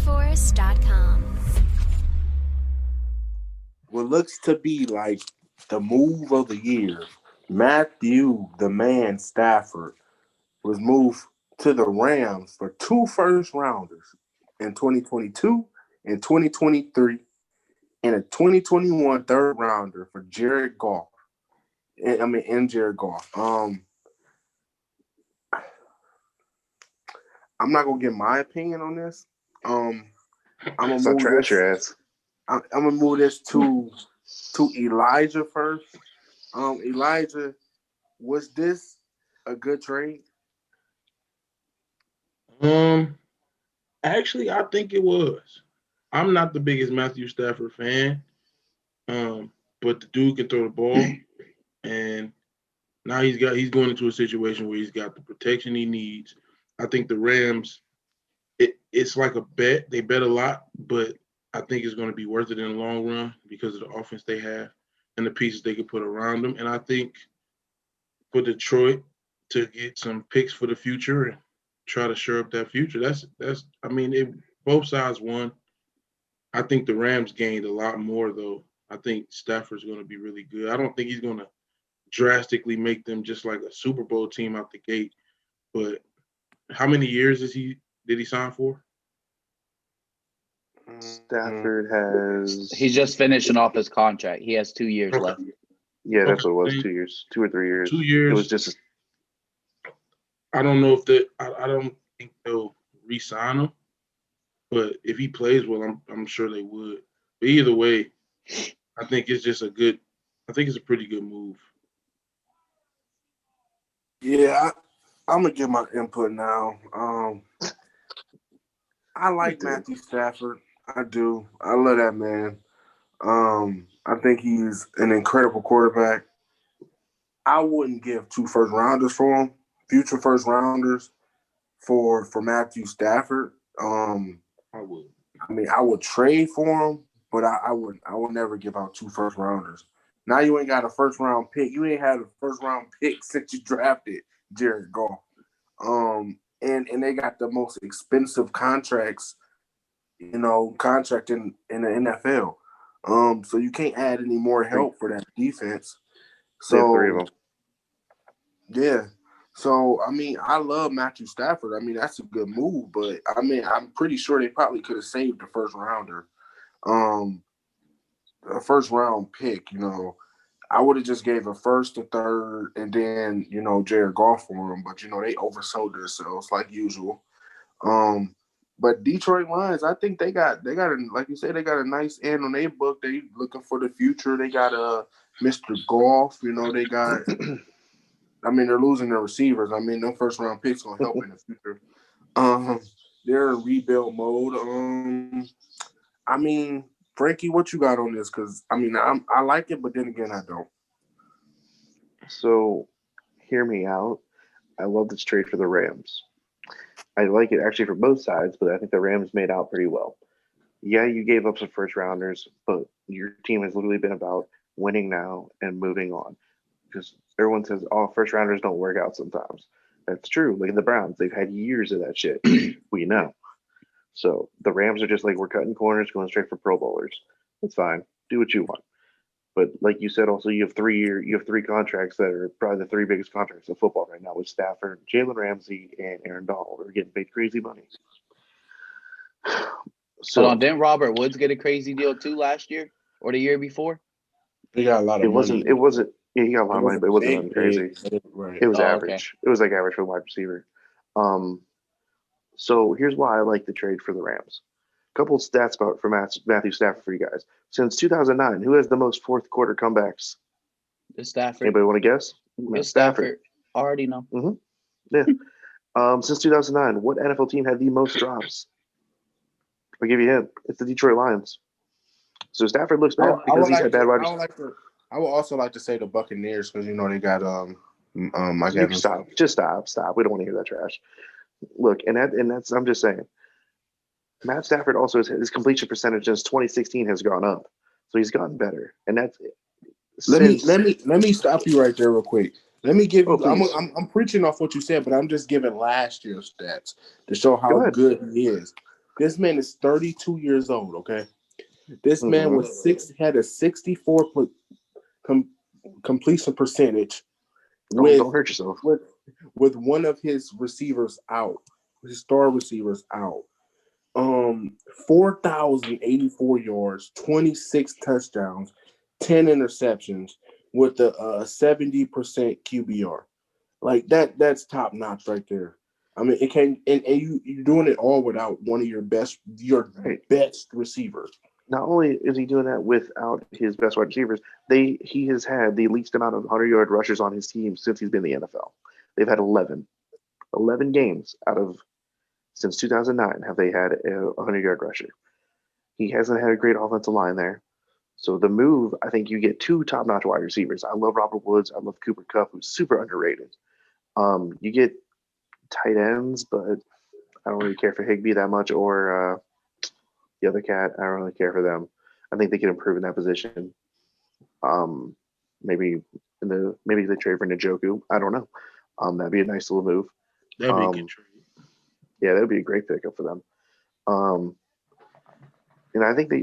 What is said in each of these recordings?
SuperForce.com. What looks to be like the move of the year, Matthew the Man Stafford was moved to the Rams for two first rounders in 2022 and 2023, and a 2021 third rounder for Jared Goff. And Jared Goff. I'm not gonna give my opinion on this. I'm gonna It's not move trash this. your ass. I'm gonna move this to Elijah first. Elijah, was this a good trade? Actually, I think it was. I'm not the biggest Matthew Stafford fan, but the dude can throw the ball, and now he's going into a situation where he's got the protection he needs. I think the Rams, it's like a bet. They bet a lot, but I think it's going to be worth it in the long run because of the offense they have and the pieces they can put around them. And I think for Detroit to get some picks for the future and try to shore up that future, both sides won. I think the Rams gained a lot more, though. I think Stafford's going to be really good. I don't think he's going to drastically make them just like a Super Bowl team out the gate. But how many years did he sign for? Stafford has. He's just finishing off his contract. He has 2 years left. Yeah, that's what it was. 2 years, 2 or 3 years. 2 years. It was just. I don't know if I don't think they'll re-sign him, but if he plays well, I'm sure they would. But either way, I think it's just it's a pretty good move. Yeah, I'm gonna give my input now. I like Matthew Stafford. I do. I love that man. I think he's an incredible quarterback. I wouldn't give two first rounders for him, future first rounders for Matthew Stafford. I would. I mean, I would trade for him, but I would never give out two first rounders. Now you ain't got a first round pick. You ain't had a first round pick since you drafted Jared Goff. And they got the most expensive contracts, contract in the NFL. So you can't add any more help for that defense. So 3 of them. Yeah. So I mean, I love Matthew Stafford. I mean, that's a good move, but I mean, I'm pretty sure they probably could have saved the first rounder. A first round pick, I would have just gave a first, a third, and then, Jared Goff for him. But, they oversold themselves like usual. But Detroit Lions, I think they got like you said, they got a nice end on their book. They looking for the future. They got Mr. Goff. They got. I mean, they're losing their receivers. I mean, no first round picks gonna help in the future. They're in rebuild mode. I mean, Frankie, what you got on this? Because I mean, I like it, but then again, I don't. So, hear me out. I love this trade for the Rams. I like it actually for both sides, but I think the Rams made out pretty well. Yeah, you gave up some first rounders, but your team has literally been about winning now and moving on. Because everyone says, first rounders don't work out sometimes. That's true. Look at the Browns. They've had years of that shit. We know. So the Rams are just like, we're cutting corners, going straight for Pro Bowlers. That's fine. Do what you want. But like you said, also you have 3 contracts that are probably the 3 biggest contracts in football right now with Stafford, Jalen Ramsey, and Aaron Donald. They're getting paid crazy money. So didn't Robert Woods get a crazy deal too last year or the year before? He got a lot of money. It wasn't. Yeah, he got a lot of money, but it wasn't nothing crazy. Right. It was average. Okay. It was like average for a wide receiver. So here's why I like the trade for the Rams. A couple of stats for Matthew Stafford for you guys. Since 2009, who has the most fourth quarter comebacks? It's Stafford. Anybody want to guess? It's Stafford. Already know. Mm-hmm. Yeah. Since 2009, what NFL team had the most drops? I'll give you a hint. It's the Detroit Lions. So Stafford looks bad because he's had bad wide receivers. I would also like to say the Buccaneers because they got Mike Evans. Stop. We don't want to hear that trash. Look, and that's I'm just saying. Matt Stafford also his completion percentage since 2016 has gone up, so he's gotten better, and that's. Let me stop you right there real quick. Let me give you. I'm preaching off what you said, but I'm just giving last year's stats to show how good he is. This man is 32 years old. Okay, this man Mm-hmm. had a 64 completion percentage Don't with hurt yourself. with with one of his receivers out, his star receivers out. 4,084 yards, 26 touchdowns, 10 interceptions with the 70% QBR. Like that's top notch right there. I mean, it can and you're doing it all without one of your Right. best receivers. Not only is he doing that without his best wide receivers, he has had the least amount of 100-yard rushers on his team since he's been in the NFL. They've had 11 games out of since 2009 have they had a 100-yard rusher. He hasn't had a great offensive line there. So the move, I think you get two top-notch wide receivers. I love Robert Woods. I love Cooper Kupp, who's super underrated. You get tight ends, but I don't really care for Higbee that much, or the other cat. I don't really care for them. I think they can improve in that position. Um, maybe maybe they trade for Njoku. I don't know. That'd be a nice little move. That'd be a good trade. Yeah, that'd be a great pickup for them. Um, and I think they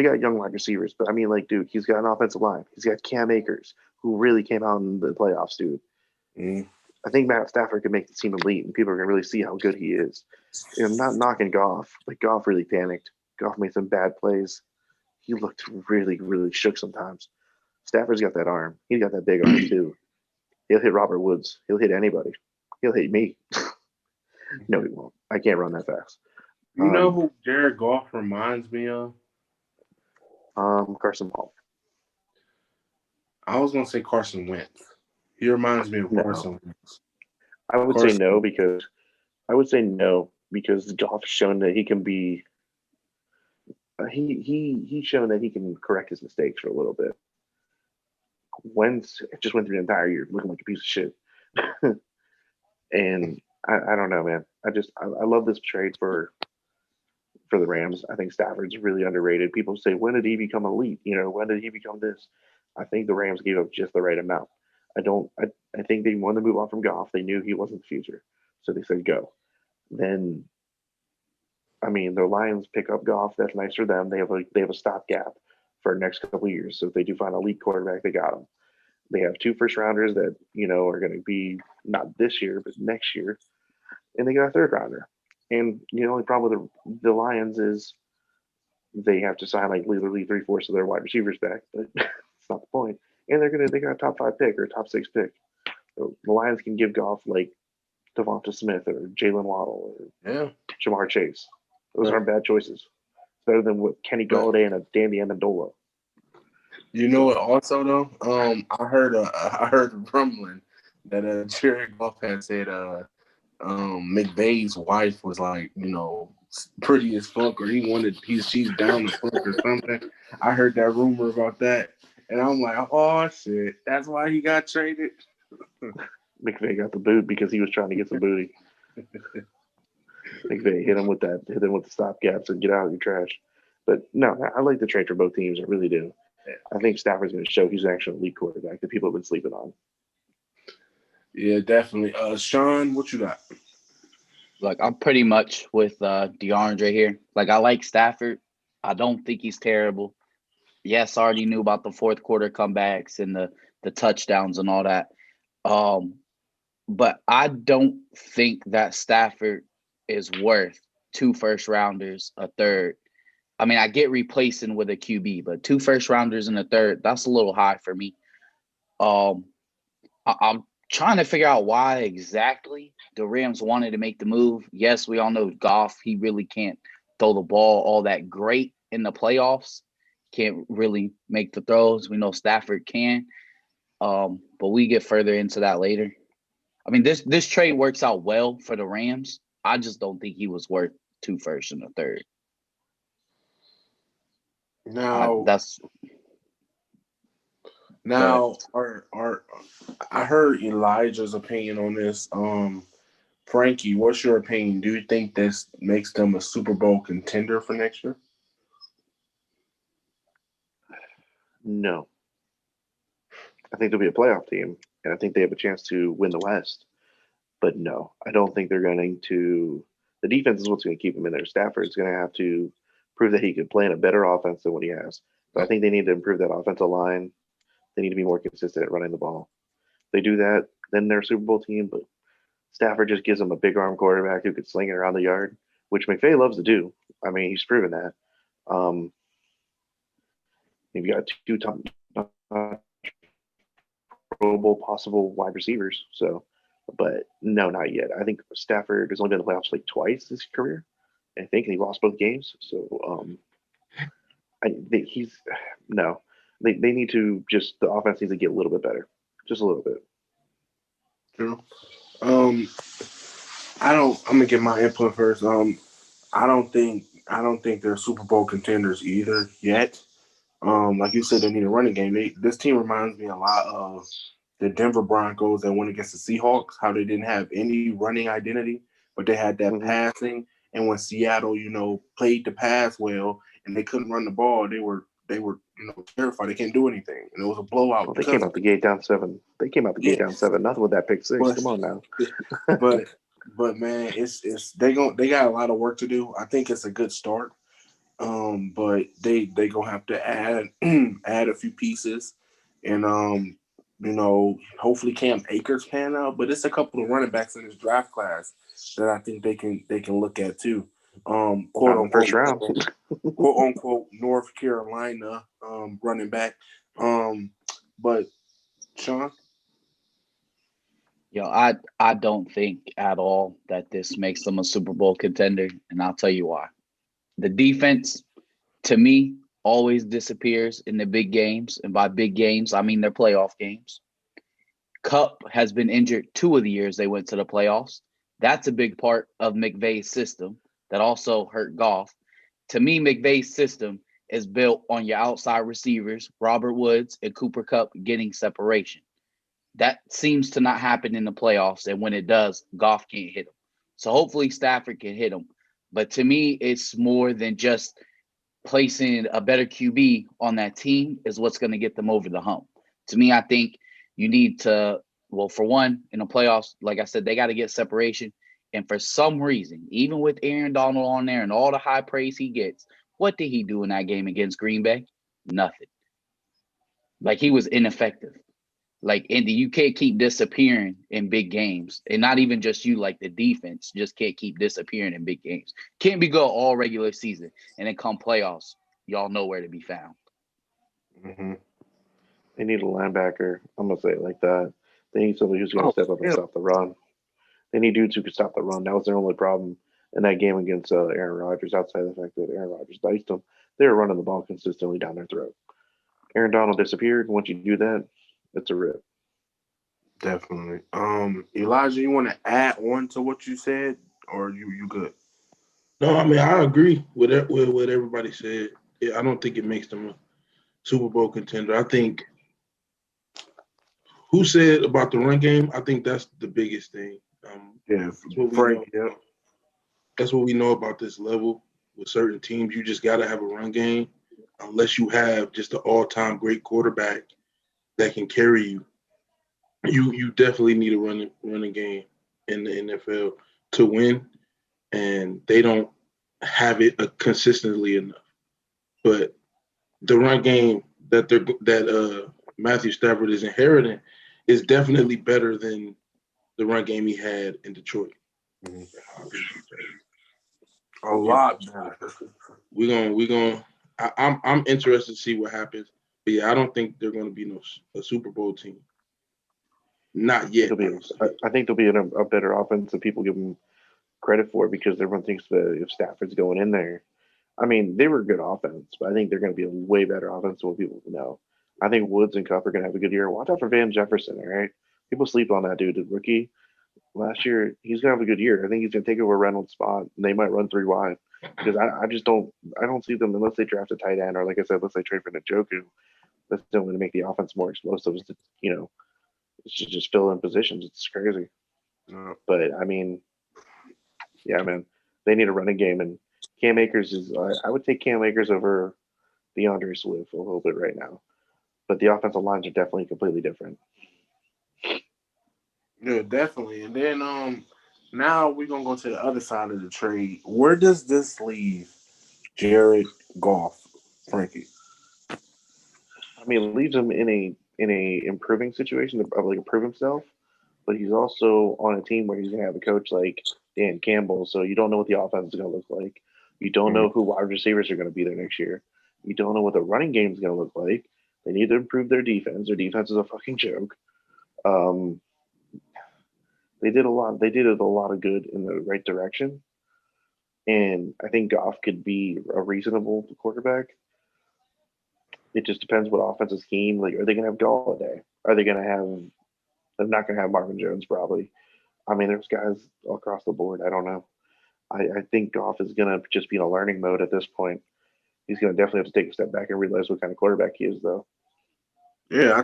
got young wide receivers, but I mean, like, dude, he's got an offensive line. He's got Cam Akers, who really came out in the playoffs, dude. Mm. I think Matt Stafford could make the team elite, and people are gonna really see how good he is. And I'm not knocking Goff, but Goff really panicked. Goff made some bad plays. He looked really, really shook sometimes. Stafford's got that arm. He's got that big arm too. He'll hit Robert Woods. He'll hit anybody. He'll hit me. No, he won't. I can't run that fast. You know who Jared Goff reminds me of? Carson Palmer. I was gonna say Carson Wentz. He reminds me of No. Carson Wentz. I would say no because Goff's shown that he can be. He's shown that he can correct his mistakes for a little bit. Wentz just went through the entire year looking like a piece of shit, and I don't know, man. I love this trade for the Rams. I think Stafford's really underrated. People say, when did he become elite? When did he become this? I think the Rams gave up just the right amount. I think they wanted to move on from Goff. They knew he wasn't the future. So they said go. Then I mean the Lions pick up Goff. That's nice for them. They have a stopgap for the next couple of years. So if they do find a elite quarterback, they got him. They have 2 first rounders that, are going to be not this year, but next year. And they got a 3rd rounder. And the only problem with the Lions is they have to sign like literally 3/4 of their wide receivers back, but it's not the point. And they got a top 5 pick or a top 6 pick. So the Lions can give Goff like Devonta Smith or Jalen Waddle or Jamar Chase. Those aren't bad choices. It's better than what Kenny Galladay and a Danny Amendola. You know what? Also, though, I heard rumbling that Jared Goff had said McVay's wife was like, pretty as fuck, or she's down to fuck or something. I heard that rumor about that, and I'm like, oh shit, that's why he got traded. McVay got the boot because he was trying to get some booty. McVay hit him with the stopgaps and get out of your trash. But no, I like the trade for both teams. I really do. I think Stafford's going to show he's an actual elite quarterback that people have been sleeping on. Yeah, definitely. Sean, what you got? Like, I'm pretty much with DeAndre here. Like, I like Stafford. I don't think he's terrible. Yes, I already knew about the fourth quarter comebacks and the touchdowns and all that. But I don't think that Stafford is worth 2 first rounders, a third. I mean, I get replacing with a QB, but 2 first rounders and a third, that's a little high for me. I'm trying to figure out why exactly the Rams wanted to make the move. Yes, we all know Goff, he really can't throw the ball all that great in the playoffs. Can't really make the throws. We know Stafford can. But we get further into that later. I mean, this trade works out well for the Rams. I just don't think he was worth 2 firsts and a third. Now, I heard Elijah's opinion on this. Frankie, what's your opinion? Do you think this makes them a Super Bowl contender for next year? No. I think they'll be a playoff team, and I think they have a chance to win the West. But no, I don't think they're going to The defense is what's going to keep him in there. Stafford's going to have to prove that he can play in a better offense than what he has. But I think they need to improve that offensive line. They need to be more consistent at running the ball. They do that, then they're a Super Bowl team. But Stafford just gives them a big arm quarterback who could sling it around the yard, which McVay loves to do. I mean, he's proven that. Um, you've got two top Pro Bowl possible wide receivers. So, but no, not yet. I think Stafford has only been in the playoffs like twice his career. I think he lost both games. So, he's no. They need to just the offense needs to get a little bit better, just a little bit. True. I'm gonna get my input first. I don't think they're Super Bowl contenders either yet. Like you said, they need a running game. This team reminds me a lot of the Denver Broncos that went against the Seahawks, how they didn't have any running identity, but they had that passing. And when Seattle, played the pass well and they couldn't run the ball, they were terrified. They can't do anything. And it was a blowout. Well, they came out the gate down 7. They came out the gate down 7. Nothing with that pick 6. Come on now. but man, it's they got a lot of work to do. I think it's a good start. But they gonna have to add add a few pieces, and hopefully Cam Akers pan out. But it's a couple of running backs in this draft class that I think they can look at too. Quote unquote first round, quote unquote North Carolina running back. But Sean. Yo, I don't think at all that this makes them a Super Bowl contender, and I'll tell you why. The defense, to me, always disappears in the big games, and by big games, I mean their playoff games. Kupp has been injured 2 of the years they went to the playoffs. That's a big part of McVay's system that also hurt Goff. To me, McVay's system is built on your outside receivers, Robert Woods and Cooper Kupp, getting separation. That seems to not happen in the playoffs, and when it does, Goff can't hit him. So hopefully Stafford can hit him. But to me, it's more than just placing a better QB on that team is what's going to get them over the hump. To me, I think you need to, well, for one, in the playoffs, like I said, they got to get separation. And for some reason, even with Aaron Donald on there and all the high praise he gets, what did he do in that game against Green Bay? Nothing. Like, he was ineffective. Like, Indy, you can't keep disappearing in big games. And not even just you, like the defense just can't keep disappearing in big games. Can't be good all regular season. And then come playoffs, y'all know where to be found. Mm-hmm. they need a linebacker. I'm gonna say it like that. They need somebody who's gonna step up and stop the run. They need dudes who can stop the run. That was their only problem in that game against Aaron Rodgers. Outside of the fact that Aaron Rodgers diced them, they were running the ball consistently down their throat. Aaron Donald disappeared. Once you do that, it's a rip. Definitely. Elijah, you want to add on to what you said, or you good? No, I mean, I agree with what everybody said. Yeah, I don't think it makes them a Super Bowl contender. I think who said about the run game, I think that's the biggest thing. That's what Frank, we know. That's what we know about this level with certain teams. You just got to have a run game unless you have just an all-time great quarterback that can carry you. You definitely need a running game in the NFL to win, and they don't have it consistently enough. But the run game that Matthew Stafford is inheriting is definitely better than the run game he had in Detroit. Mm-hmm. A lot better. We're gonna. I'm interested to see what happens. But yeah, I don't think they're going to be a Super Bowl team. Not yet. I think they'll be a better offense than people give them credit for because everyone thinks that if Stafford's going in there, I mean, they were a good offense, but I think they're going to be a way better offense than what people know. I think Woods and Cup are going to have a good year. Watch out for Van Jefferson, all right? People sleep on that dude. The rookie last year, he's going to have a good year. I think he's going to take over Reynolds' spot. And they might run 3 wide because I just don't see them unless they draft a tight end or, like I said, unless they trade for Njoku. That's still going to make the offense more explosive. It should just fill in positions. It's crazy. But, I mean, yeah, man, they need a running game. And Cam Akers is I would take Cam Akers over DeAndre Swift a little bit right now. But the offensive lines are definitely completely different. Yeah, definitely. And then Now we're gonna go to the other side of the trade. Where does this leave Jared Goff, Frankie? I mean, it leaves him in a improving situation of like improve himself, but he's also on a team where he's gonna have a coach like Dan Campbell. So you don't know what the offense is gonna look like. You don't know who wide receivers are gonna be there next year. You don't know what the running game is gonna look like. They need to improve their defense. Their defense is a fucking joke. Um, they did a lot. They did a lot of good in the right direction, and I think Goff could be a reasonable quarterback. It just depends what offensive scheme. Like, are they going to have Galladay? Are they going to have? They're not going to have Marvin Jones probably. I mean, there's guys all across the board. I don't know. I think Goff is going to just be in a learning mode at this point. He's going to definitely have to take a step back and realize what kind of quarterback he is, though. Yeah, I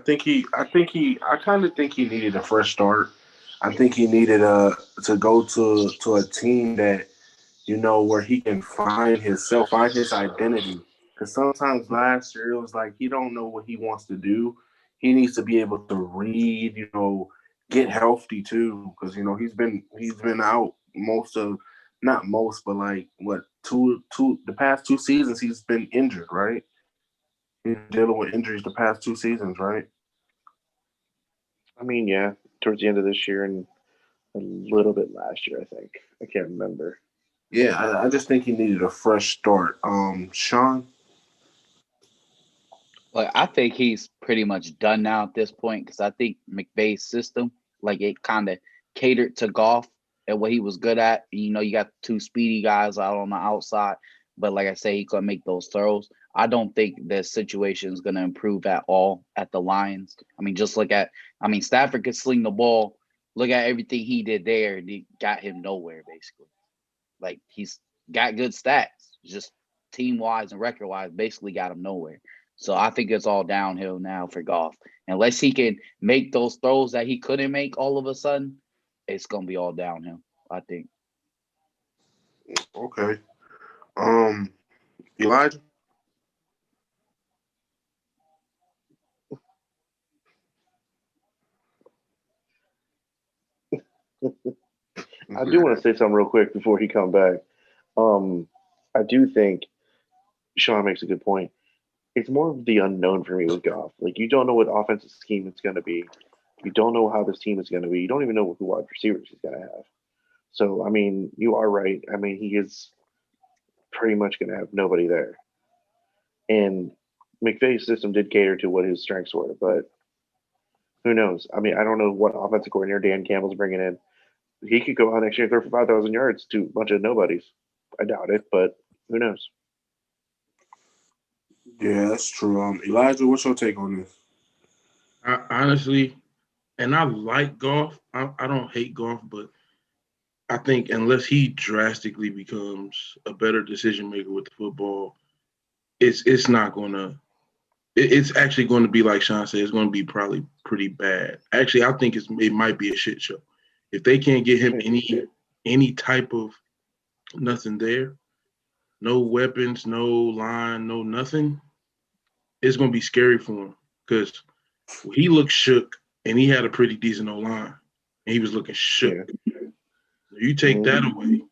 kind of think he needed a fresh start. I think he needed to go to a team that where he can find himself, find his identity. Because sometimes last year it was like he don't know what he wants to do. He needs to be able to read, get healthy too. Because he's been out most of, not most, but like what two the past 2 seasons he's been injured, right? He's dealing with injuries the past 2 seasons, right? I mean, yeah, towards the end of this year and a little bit last year, I think. I can't remember. Yeah, I just think he needed a fresh start. Sean. Like I think he's pretty much done now at this point because I think McVay's system, like it kind of catered to golf and what he was good at. You got two speedy guys out on the outside, but like I say, he couldn't make those throws. I don't think the situation is going to improve at all at the Lions. I mean, just look at, Stafford could sling the ball. Look at everything he did there, and he got him nowhere basically. Like he's got good stats, just team wise and record wise, basically got him nowhere. So I think it's all downhill now for Goff. Unless he can make those throws that he couldn't make all of a sudden, it's gonna be all downhill, I think. Okay. Um, Elijah. I do want to say something real quick before he come back. Um, I do think Sean makes a good point. It's more of the unknown for me with Goff. Like you don't know what offensive scheme it's going to be. You don't know how this team is going to be. You don't even know who wide receivers he's going to have. So I mean, you are right. I mean, he is pretty much going to have nobody there. And McVay's system did cater to what his strengths were, but who knows? I mean, I don't know what offensive coordinator Dan Campbell's bringing in. He could go out next year and throw for 5,000 yards to a bunch of nobodies. I doubt it, but who knows? Yeah, that's true. Elijah, what's your take on this? I honestly, and I like golf. I don't hate golf, but I think unless he drastically becomes a better decision maker with the football, it's not gonna. It's actually going to be like Sean said. It's going to be probably pretty bad. Actually, I think it might be a shit show if they can't get him any type of nothing there, no weapons, no line, no nothing. It's going to be scary for him because he looked shook and he had a pretty decent O-line and he was looking shook. Yeah. You take that away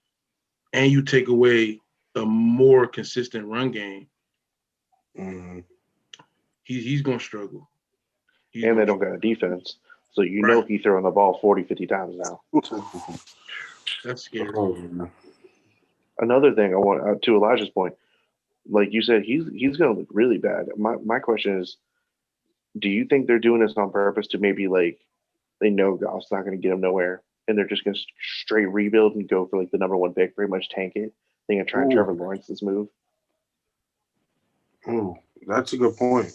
and you take away a more consistent run game, he's going to struggle. And they don't got a defense. So you know he's throwing the ball 40, 50 times now. That's scary. Another thing I want to Elijah's point, like you said, he's going to look really bad. My question is, do you think they're doing this on purpose to maybe like they know Goff's not going to get him nowhere, and they're just going to straight rebuild and go for like the number one pick, pretty much tank it? They're going to try and Trevor Lawrence this move. Oh, that's a good point.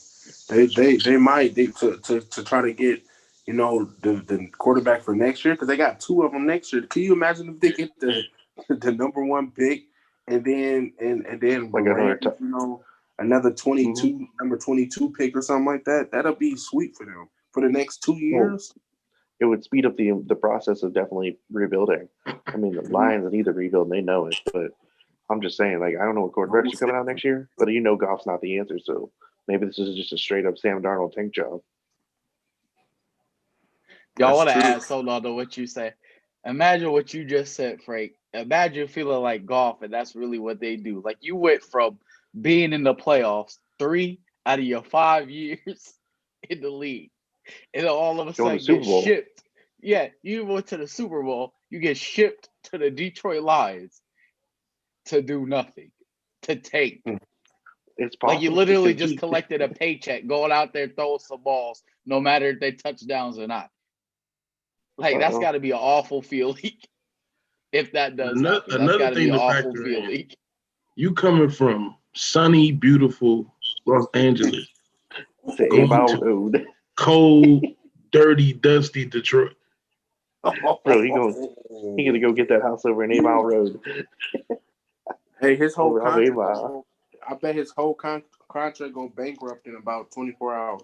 They might to try to get the quarterback for next year because they got two of them next year. Can you imagine if they get the number one pick and then Like another 22 number 22 pick or something like that? That'll be sweet for them for the next 2 years. It would speed up the process of definitely rebuilding. I mean, the Lions need to rebuild, and they know it. But I'm just saying, like, I don't know what quarterbacks are coming out next year, but Goff's not the answer. So maybe this is just a straight up Sam Darnold tank job. Y'all want to add something on to what you say? Imagine what you just said, Frank. Imagine feeling like golf, and that's really what they do. Like you went from being in the playoffs 3 out of your 5 years in the league, and then all of a Going to sudden Super get Bowl. shipped. Yeah, you went to the Super Bowl. You get shipped to the Detroit Lions to do nothing, to tank. It's Like possible. you literally because just collected a paycheck, going out there throwing some balls, no matter if they touchdowns or not. Like that's got to be an awful feeling. If that does happen, that's Another got to be thing an to awful factor in: feeling. you coming from sunny, beautiful Los Angeles, It's an going 8-mile to road. cold, dirty, dusty Detroit. Bro, he gonna go get that house over an 8-mile road. Hey, his whole Over off contract. 8-mile. I bet his whole contract go bankrupt in about 24 hours.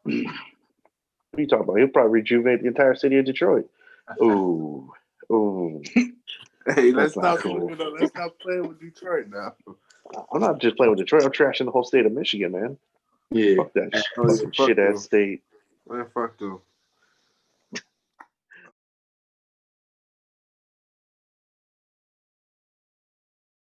What are you talking about? He'll probably rejuvenate the entire city of Detroit. Ooh. Hey, let's That's not stop. cool. Let's stop playing with Detroit now. I'm not just playing with Detroit. I'm trashing the whole state of Michigan, man. Yeah. Fuck that Oh, yeah, fucking fuck shit them. ass state. Man, fuck them.